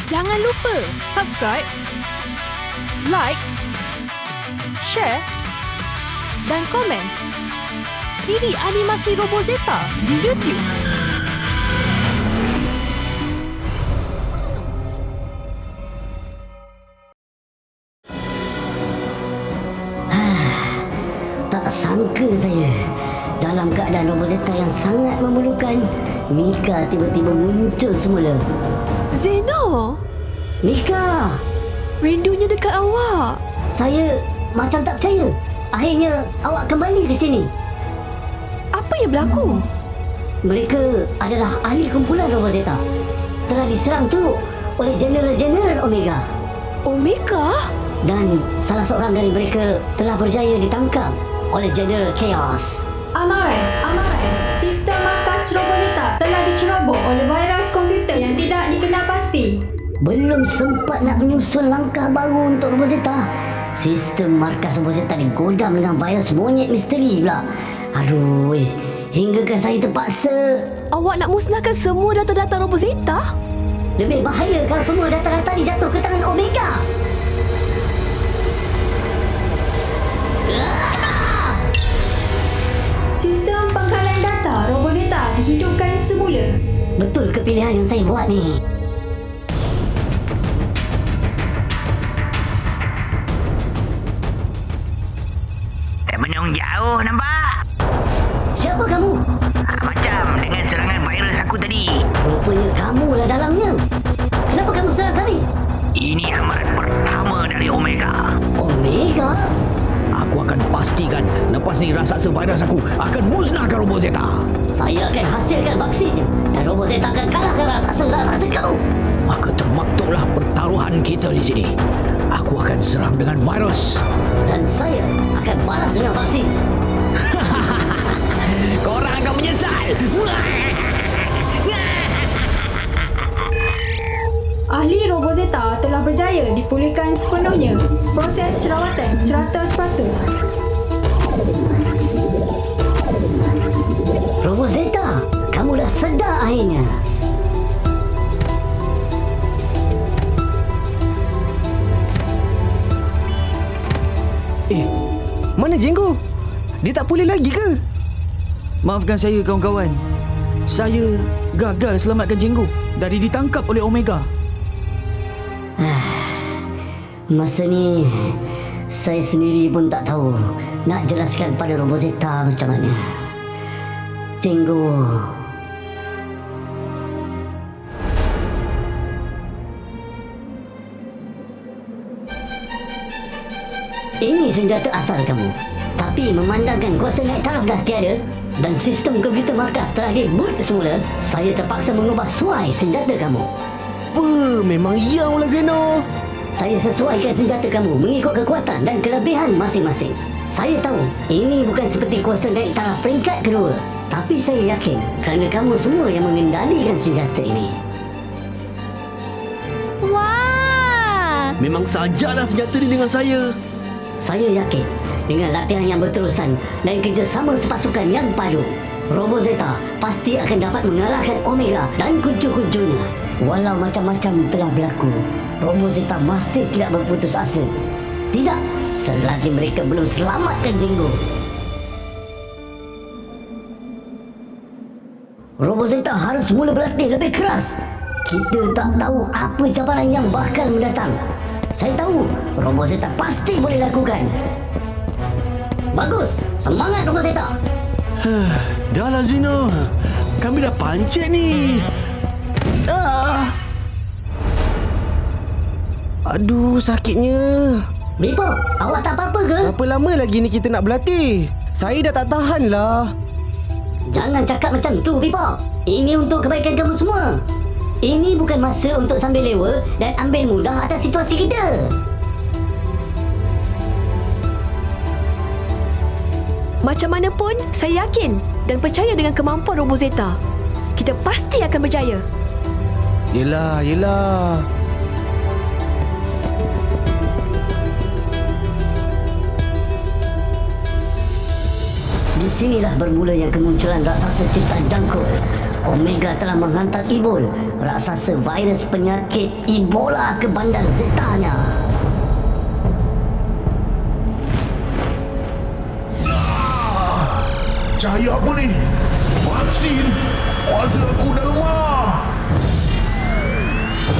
Jangan lupa subscribe, like, share dan komen siri animasi Robozeta di YouTube. Tak sangka saya, dalam keadaan Robozeta yang sangat memerlukan, Mika tiba-tiba muncul semula. Zeno, Mika! rindunya dekat awak. Saya macam tak percaya. Akhirnya awak kembali ke sini. Apa yang berlaku? Mereka adalah ahli kumpulan Robozeta. Telah diserang teruk oleh Jeneral Omega. Omega? Dan salah seorang dari mereka telah berjaya ditangkap oleh General Chaos. Amaran. Sistem markas Robozeta telah dicerobok oleh virus komputer yang tidak dikenal pasti. Belum sempat nak menyusun langkah baru untuk Robozeta, sistem markas Robozeta digodam dengan virus monyet misteri pula. Aduh, hinggakan saya terpaksa. Awak nak musnahkan semua data-data Robozeta? Lebih bahaya kalau semua data-data dijatuh ke tangan Omega. Sistem pengkalan data Robozeta dihidupkan semula. Betul ke pilihan yang saya buat ni? Termenung jauh nampak? Siapa kamu? Macam dengan serangan virus aku tadi. Rupanya kamulah dalangnya. Kenapa kamu serang kami? Ini amaran pertama dari Omega. Omega? Aku akan pastikan lepas ni raksasa virus aku akan musnahkan Robozeta. Saya akan hasilkan vaksinnya dan Robozeta akan kalahkan raksasa kamu. Maka termaktuklah pertaruhan kita di sini. Aku akan serang dengan virus. Dan saya akan balas dengan vaksin. Korang akan menyesal. Ahli Robozeta telah berjaya dipulihkan sepenuhnya. Proses rawatan 100%. Robozeta, kamu dah sedar akhirnya. Mana Jenggo? Dia tak pulih lagi ke? Maafkan saya kawan-kawan. Saya gagal selamatkan Jenggo dari ditangkap oleh Omega. Masa ni, saya sendiri pun tak tahu nak jelaskan pada Robozeta macam mana. Jenggo, ini senjata asal kamu. Tapi memandangkan kuasa naik taraf dah tiada dan sistem komputer markas telah di-boot semula, saya terpaksa mengubah suai senjata kamu. Apa? Memang yaulah Zeno. Saya sesuaikan senjata kamu mengikut kekuatan dan kelebihan masing-masing. Saya tahu ini bukan seperti kuasa naik taraf peringkat kedua, tapi saya yakin kerana kamu semua yang mengendalikan senjata ini. Wah! Memang sajalah senjata ni dengan saya. Saya yakin dengan latihan yang berterusan dan kerjasama sepasukan yang padu, Robozeta pasti akan dapat mengalahkan Omega dan kuncu-kuncunya. Walau macam-macam telah berlaku, Robozeta masih tidak berputus asa. Tidak, selagi mereka belum selamatkan Jenggo. Robozeta harus mula berlatih lebih keras. Kita tak tahu apa cabaran yang bakal mendatang. Saya tahu Robozeta pasti boleh lakukan. Bagus, semangat Robozeta. Dah lah Zeno. Kami dah pancit ni. Aduh, sakitnya. Bipo, awak tak apa-apa ke? Berapa lama lagi ni kita nak berlatih? Saya dah tak tahan lah. Jangan cakap macam tu, Bipo. Ini untuk kebaikan kamu semua. Ini bukan masa untuk sambil lewa dan ambil mudah atas situasi kita. Macam mana pun, saya yakin dan percaya dengan kemampuan Robozeta. Kita pasti akan berjaya. Yelah. Di sinilah bermula yang kemunculan raksasa ciptaan Dangkul. Omega telah menghantar Ibol, raksasa virus penyakit Ebola ke bandar Zetanya. Cahaya apa ni? Vaksin? Kuasa aku dah lemah.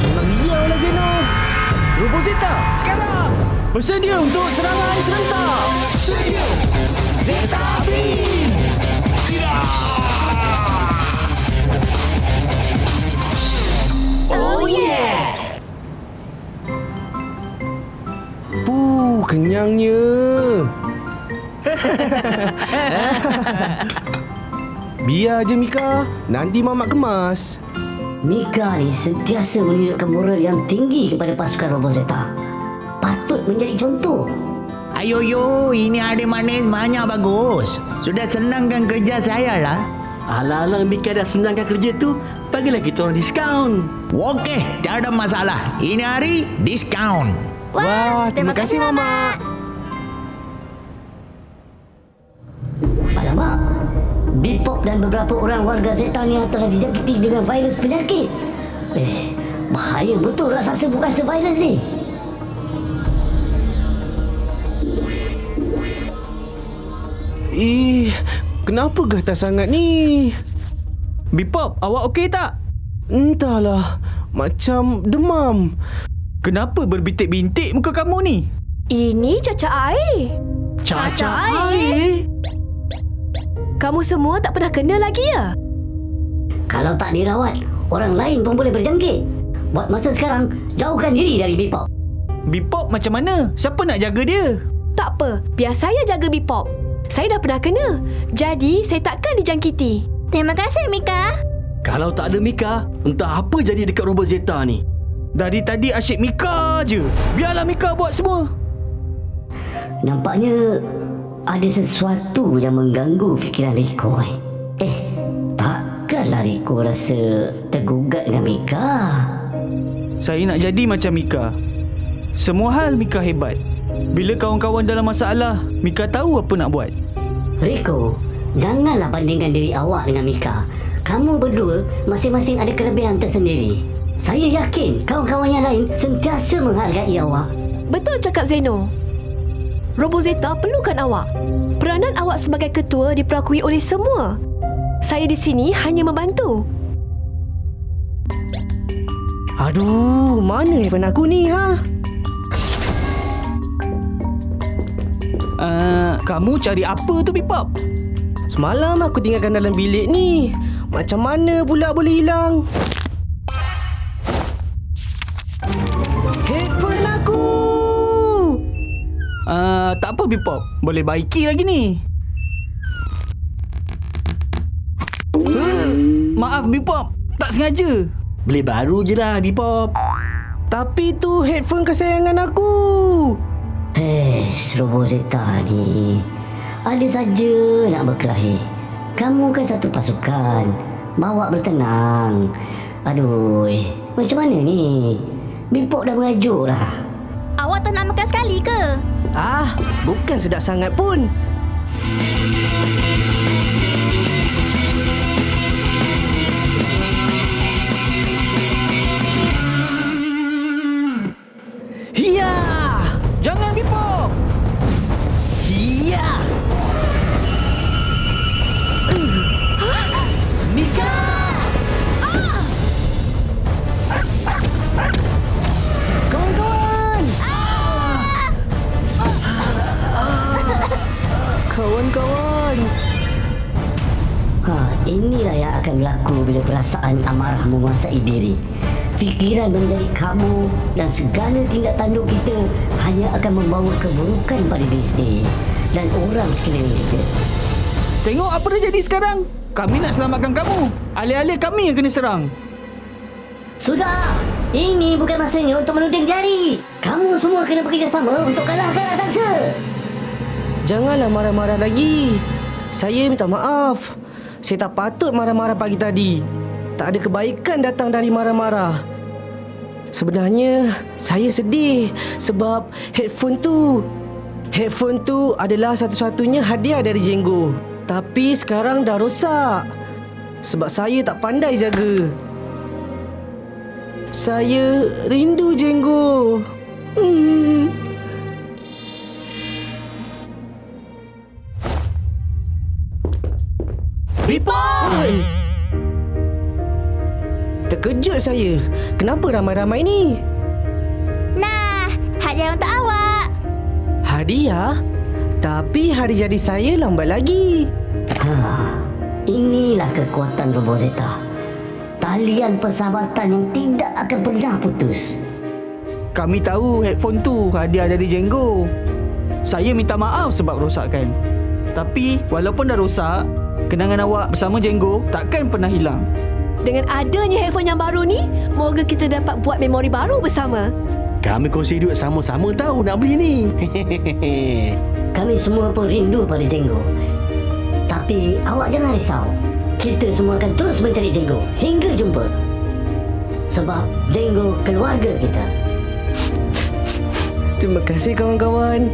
Memang iyalah Zeno. Robozeta, sekarang! Bersedia untuk serangan serentak! Sedia! Zeta Beam! Oh yeah! Kenyangnya. Biar je Mika, nanti Mamat kemas. Mika ni sentiasa menunjukkan moral yang tinggi kepada pasukan Robozeta. Patut menjadi contoh. Ayo, ini adik manis banyak bagus. Sudah senangkan kerja saya lah. Alang-alang Mika dah senangkan kerja tu, bagilah kita orang diskaun. Okey, tak ada masalah. Ini hari diskaun. Wah, terima kasih Mamat. Alamak, Bipop dan beberapa orang warga Zetania telah dijangkiti dengan virus penyakit. Bahaya betul raksasa bukan virus ni. Kenapa gatal sangat ni? Bipop, awak okey tak? Entahlah, macam demam. Kenapa berbintik-bintik muka kamu ni? Ini cacar air. Cacar air? Kamu semua tak pernah kena lagi ya? Kalau tak dirawat, orang lain pun boleh berjangkit. Buat masa sekarang, jauhkan diri dari Bipop. Bipop macam mana? Siapa nak jaga dia? Tak apa, biar saya jaga Bipop. Saya dah pernah kena, jadi saya takkan dijangkiti. Terima kasih, Mika. Kalau tak ada Mika, entah apa jadi dekat Robozeta ni. Dari tadi asyik Mika je. Biarlah Mika buat semua. Nampaknya ada sesuatu yang mengganggu fikiran Rico. Takkanlah Rico rasa tergugat dengan Mika. Saya nak jadi macam Mika. Semua hal Mika hebat. Bila kawan-kawan dalam masalah, Mika tahu apa nak buat. Rico, janganlah bandingkan diri awak dengan Mika. Kamu berdua masing-masing ada kelebihan tersendiri. Saya yakin kawan-kawan yang lain sentiasa menghargai awak. Betul cakap Zeno. Robozeta perlukan awak. Peranan awak sebagai ketua diperakui oleh semua. Saya di sini hanya membantu. Aduh, mana handphone aku ni Kamu cari apa tu Bipop? Semalam aku tinggalkan dalam bilik ni. Macam mana pula boleh hilang? Handphone aku! Tak apa Bipop, boleh baiki lagi ni. Maaf Bipop, tak sengaja. Beli baru je lah, Bipop. Tapi tu headphone kesayangan aku. Robozeta ni ada saja nak berkelahi. Kamu kan satu pasukan, bawa bertenang. Aduh, macam mana ni? Bipop dah merajuk lah. Awak tak nak makan sekali ke? Bukan sedap sangat pun. Hiya! Jangan Bipop! Hiya! Mika! Kawan-kawan! Kawan-kawan! Inilah yang akan berlaku bila perasaan amarah menguasai diri. Fikiran menjadi kamu dan segala tindak tanduk kita hanya akan membawa keburukan pada diri sendiri dan orang sekeliling kita. Tengok apa dah jadi sekarang. Kami nak selamatkan kamu. Alih-alih kami yang kena serang. Sudah! Ini bukan masanya untuk menuding jari. Kamu semua kena bekerjasama untuk kalahkan raksasa. Janganlah marah-marah lagi. Saya minta maaf. Saya tak patut marah-marah pagi tadi. Tak ada kebaikan datang dari marah-marah. Sebenarnya saya sedih sebab headphone tu adalah satu-satunya hadiah dari Jenggo. Tapi sekarang dah rosak. Sebab saya tak pandai jaga. Saya rindu Jenggo. Bipon! Terkejut saya. Kenapa ramai-ramai ni? Nah, hadiah untuk awak. Hadiah? Tapi hari jadi saya lambat lagi. Inilah kekuatan Robozeta. Talian persahabatan yang tidak akan pernah putus. Kami tahu headphone tu hadiah dari Jenggo. Saya minta maaf sebab rosakkan. Tapi walaupun dah rosak, kenangan awak bersama Jenggo takkan pernah hilang. Dengan adanya handphone yang baru ni, moga kita dapat buat memori baru bersama. Kami kongsi duit sama-sama tahu nak beli ni. Kami semua pun rindu pada Jenggo. Tapi awak jangan risau. Kita semua akan terus mencari Jenggo hingga jumpa. Sebab Jenggo keluarga kita. Terima kasih kawan-kawan.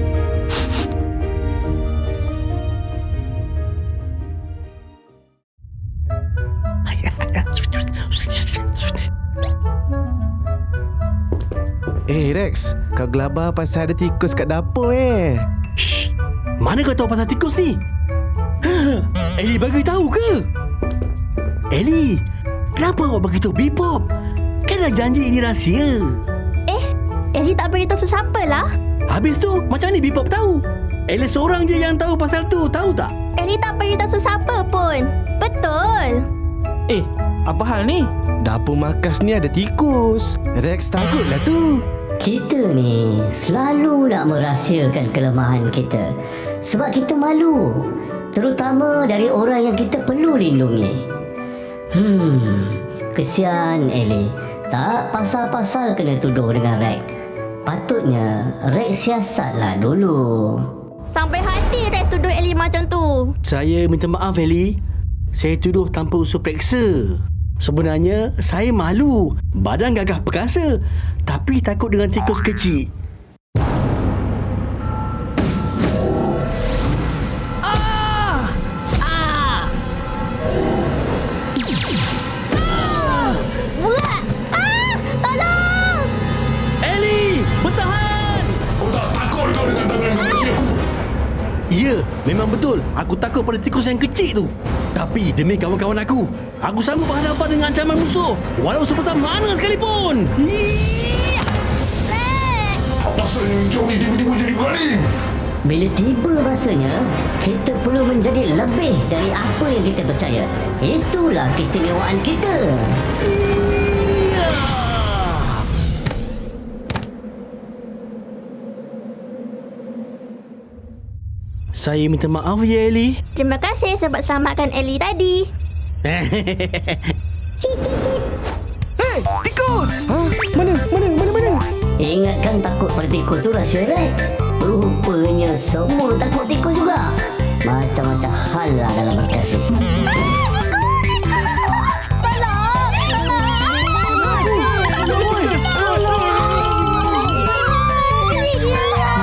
Rex, kau gelabah pasal ada tikus kat dapur Shh, mana kau tahu pasal tikus ni? Ellie bagi tahu ke? Ellie, kenapa awak bagi tahu Bipop? Kan dah janji ini rahsia. Ellie tak beritahu sesiapa lah. Habis tu, macam ni Bipop tahu? Ellie seorang je yang tahu pasal tu, tahu tak? Ellie tak beritahu sesiapa pun. Betul. Apa hal ni? Dapur Markas ni ada tikus. Rex takutlah tu. Kita ni selalu nak merahsiakan kelemahan kita. Sebab kita malu. Terutama dari orang yang kita perlu lindungi. Kesian Ellie. Tak pasal-pasal kena tuduh dengan Rex. Patutnya Rex siasatlah dulu. Sampai hati Rex tuduh Ellie macam tu. Saya minta maaf Ellie. Saya tuduh tanpa unsur periksa. Sebenarnya saya malu. Badan gagah perkasa. Tapi takut dengan tikus kecil. Tolong! Ellie, bertahan! Kau tak takut kau dengan tangan kecil aku? Ya, memang betul. Aku takut pada tikus yang kecil tu. Tapi demi kawan-kawan aku sanggup berhadapan dengan ancaman musuh. Walau sebesar mana sekalipun. Apa yang kau ni tiba-tiba jadi berani? Bila tiba masanya, kita perlu menjadi lebih dari apa yang kita percaya. Itulah keistimewaan kita. Saya minta maaf ya Ellie. Terima kasih sebab selamatkan Ellie tadi. Tikus! Mana? Ingatkan takut pada tikus tu rahsia Rex. Rupanya semua takut tikus juga. Macam-macam hal lah dalam berkasih.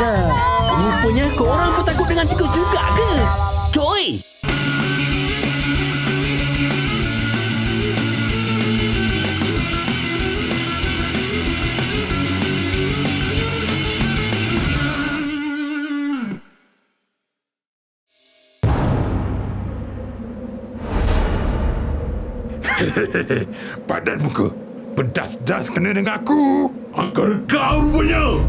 Dah, rupanya korang pun takut dengan tikus juga ke? Coy! Padan muka. Pedas-das kena dengan aku. Angkara kau rupanya.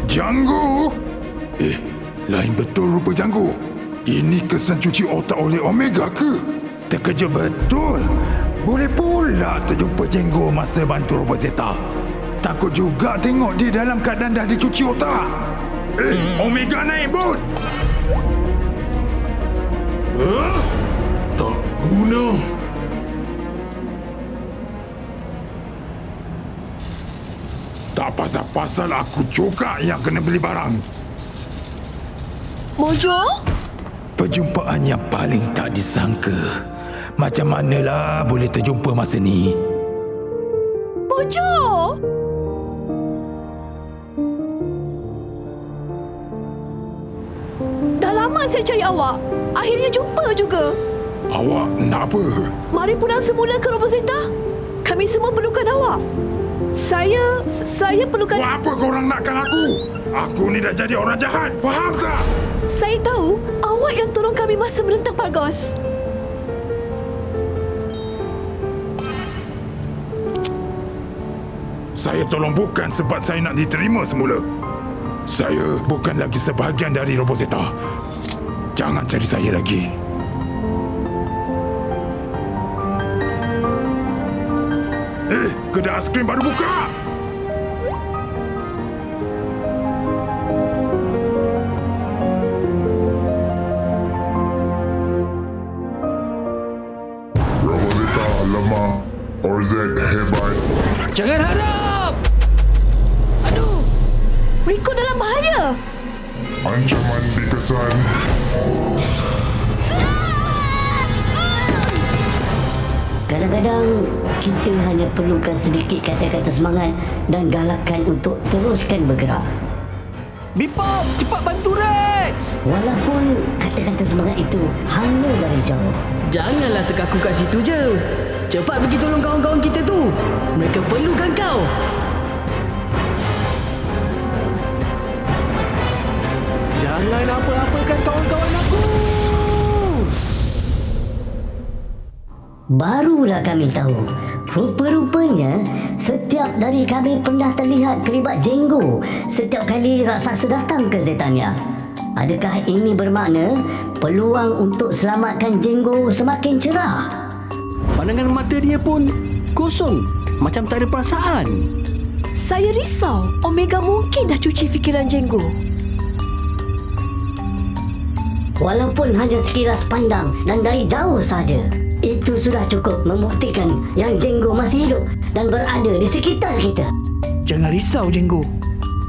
Janggo. Lain betul rupa Janggo. Ini kesan cuci otak oleh Omega ke? Terkejut betul. Boleh pula terjumpa Janggo masa bantu Robozeta. Takut juga tengok dia dalam keadaan dah dicuci otak. Omega naik bot. Tak guna. Tak pasal-pasal aku juga yang kena beli barang. Mojo? Perjumpaan yang paling tak disangka. Macam manalah boleh terjumpa masa ni? Mojo! Dah lama saya cari awak. Akhirnya jumpa juga. Awak nak apa? Mari pulang semula ke Robozeta. Kami semua perlukan awak. Saya perlukan... Buat apa korang nakkan aku? Aku ni dah jadi orang jahat. Faham tak? Saya tahu awak yang tolong kami masa merentang Pargos. Saya tolong bukan sebab saya nak diterima semula. Saya bukan lagi sebahagian dari Robozeta. Jangan cari saya lagi. Kedai aiskrim baru buka. Robozeta lemah, Orzek hebat. Jangan harap! Aduh! Rico dalam bahaya. Ancaman dikesan. Kadang-kadang kita hanya perlukan sedikit kata-kata semangat dan galakan untuk teruskan bergerak. Bipop, cepat bantu Rex! Walaupun kata-kata semangat itu hanya dari jauh. Janganlah terkaku kat situ je. Cepat pergi tolong kawan-kawan kita tu. Mereka perlukan kau. Jangan apa-apakan kawan-kawan aku. Barulah kami tahu, rupa-rupanya setiap dari kami pernah terlihat terlibat jenggo setiap kali raksasa datang ke Zetania. Adakah ini bermakna peluang untuk selamatkan jenggo semakin cerah? Pandangan mata dia pun kosong, macam tak ada perasaan. Saya risau Omega mungkin dah cuci fikiran Jenggo. Walaupun hanya sekilas pandang dan dari jauh saja, itu sudah cukup membuktikan yang Jenggo masih hidup dan berada di sekitar kita. Jangan risau Jenggo.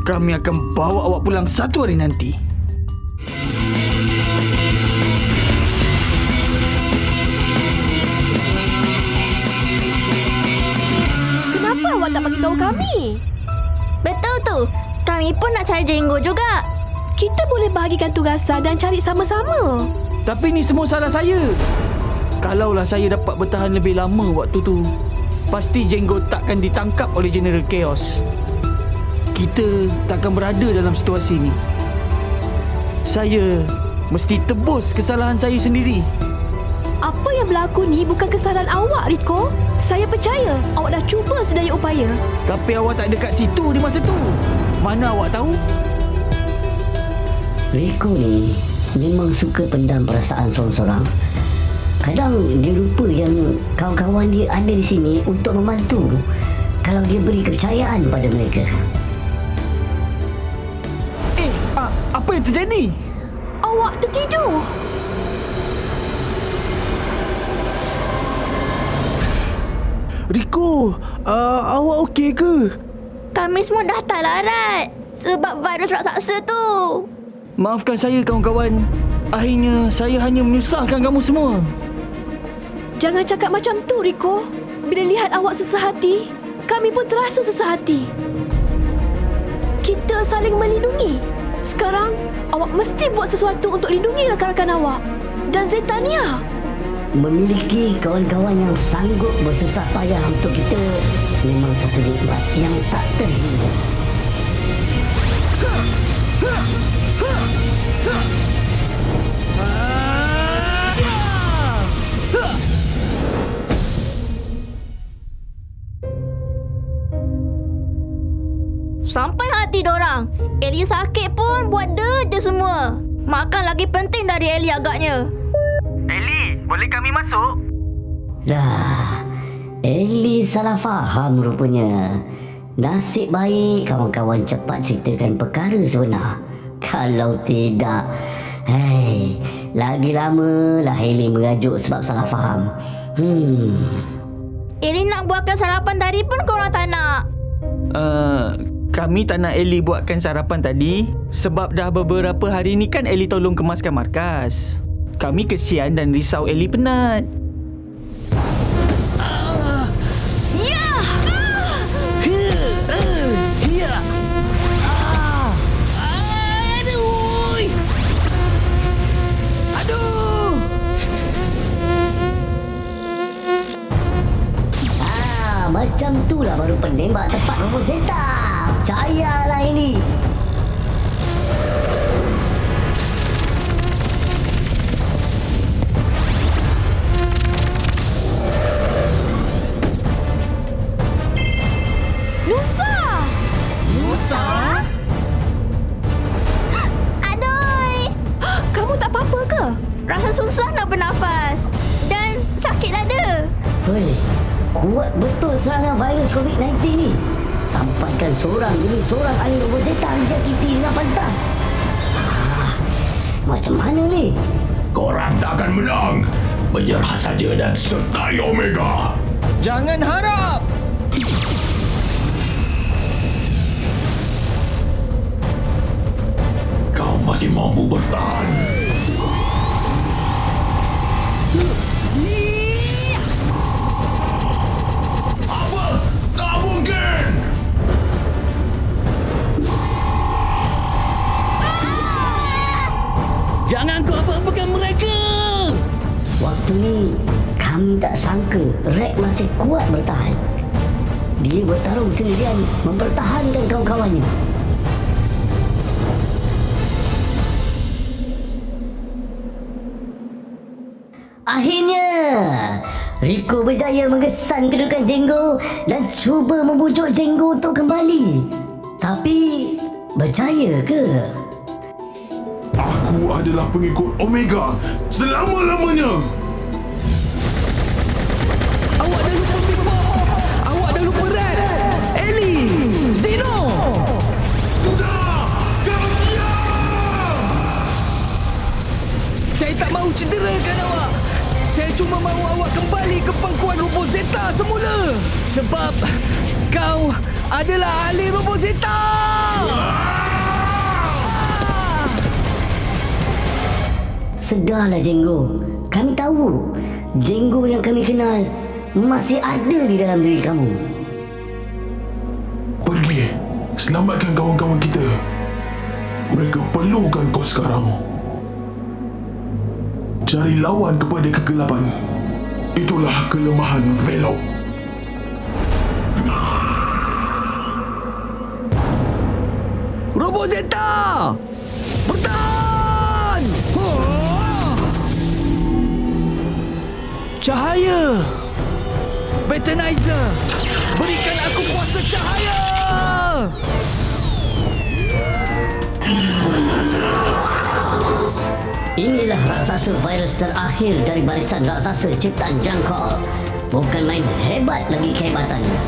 Kami akan bawa awak pulang satu hari nanti. Kenapa awak tak bagi tahu kami? Betul tu. Kami pun nak cari Jenggo juga. Kita boleh bahagikan tugasan dan cari sama-sama. Tapi ni semua salah saya. Kalaulah saya dapat bertahan lebih lama waktu tu, pasti Jenggo takkan ditangkap oleh General Chaos. Kita takkan berada dalam situasi ni. Saya mesti tebus kesalahan saya sendiri. Apa yang berlaku ni bukan kesalahan awak, Rico. Saya percaya awak dah cuba sedaya upaya. Tapi awak tak ada kat situ di masa tu. Mana awak tahu? Rico ni memang suka pendam perasaan sorang-sorang. Kadang dia lupa yang kawan-kawan dia ada di sini untuk membantu kalau dia beri kepercayaan pada mereka. Apa yang terjadi? Awak tertidur. Rico, awak okey ke? Kami semua dah tak larat sebab virus raksasa tu. Maafkan saya kawan-kawan. Akhirnya saya hanya menyusahkan kamu semua. Jangan cakap macam tu, Rico. Bila lihat awak susah hati, kami pun terasa susah hati. Kita saling melindungi. Sekarang, awak mesti buat sesuatu untuk lindungi rakan-rakan awak dan Zetania. Memiliki kawan-kawan yang sanggup bersusah payah untuk kita memang satu nikmat yang tak terhingga. Sampai hati dorang. Ellie sakit pun buat je semua. Makan lagi penting dari Ellie agaknya. Ellie, boleh kami masuk? Dah, Ellie salah faham rupanya. Nasib baik kawan-kawan cepat ceritakan perkara sebenar. Kalau tidak, lagi lamalah Ellie mengajuk sebab salah faham. Ellie nak buatkan sarapan tadi pun korang tak nak. Kami tak nak Ellie buatkan sarapan tadi sebab dah beberapa hari ni kan Ellie tolong kemaskan markas. Kami kesian dan risau Ellie penat. menembak tepat Robozeta. Percayalah Eli. Nusa! Nusa? Aduh! Kamu tak apa-apa ke? Rasa susah nak bernafas. Dan sakit dada. Hei, kuat betul serangan virus COVID-19 ni. Sampaikan seorang demi seorang ahli Robozeta menjangkiti dengan pantas. Macam mana ni? Korang tak akan menang. Menyerah saja dan sertai Omega. Jangan harap! Kau masih mampu bertahan. Apa? Tak mungkin! Jangan kau apa-apakan mereka. Waktu ni, kami tak sangka Rex masih kuat bertahan. Dia bertarung sendirian mempertahankan kawan-kawannya. Akhirnya, Rico berjaya mengesan kedudukan Jenggo dan cuba membujuk Jenggo untuk kembali. Tapi, berjaya ke? Aku adalah pengikut Omega selama-lamanya. Awak dah lupa Bebop! Awak dah lupa Rex! Ellie! Zeno! Sudah! Kau diam! Saya tak mahu cederakan awak. Saya cuma mahu awak kembali ke pangkuan Robozeta semula. Sebab kau adalah ahli Robozeta. Sedarlah Jenggo. Kami tahu Jenggo yang kami kenal masih ada di dalam diri kamu. Pergi. Selamatkan kawan-kawan kita. Mereka perlukan kau sekarang. Cari lawan kepada kegelapan. Itulah kelemahan Velok. Robozeta! Bertahan! Cahaya! Betanizer! Berikan aku kuasa cahaya! Inilah raksasa virus terakhir dari barisan raksasa ciptaan Jangkol. Bukan main hebat lagi kehebatannya.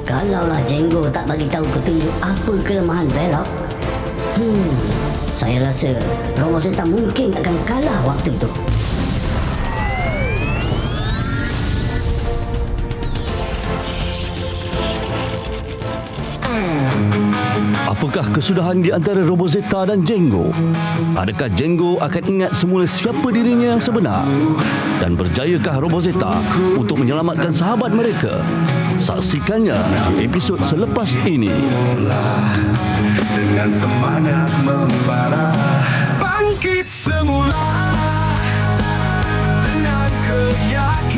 Kalaulah Jenggo tak bagi tahu petunjuk apa kelemahan Velok, saya rasa Robozeta mungkin akan kalah waktu itu. Apakah kesudahan di antara Robozeta dan Jenggo? Adakah Jenggo akan ingat semula siapa dirinya yang sebenar? Dan berjayakah Robozeta untuk menyelamatkan sahabat mereka? Saksikannya di episod selepas ini. Dengan semangat membara, bangkit semula dengan keyakinan.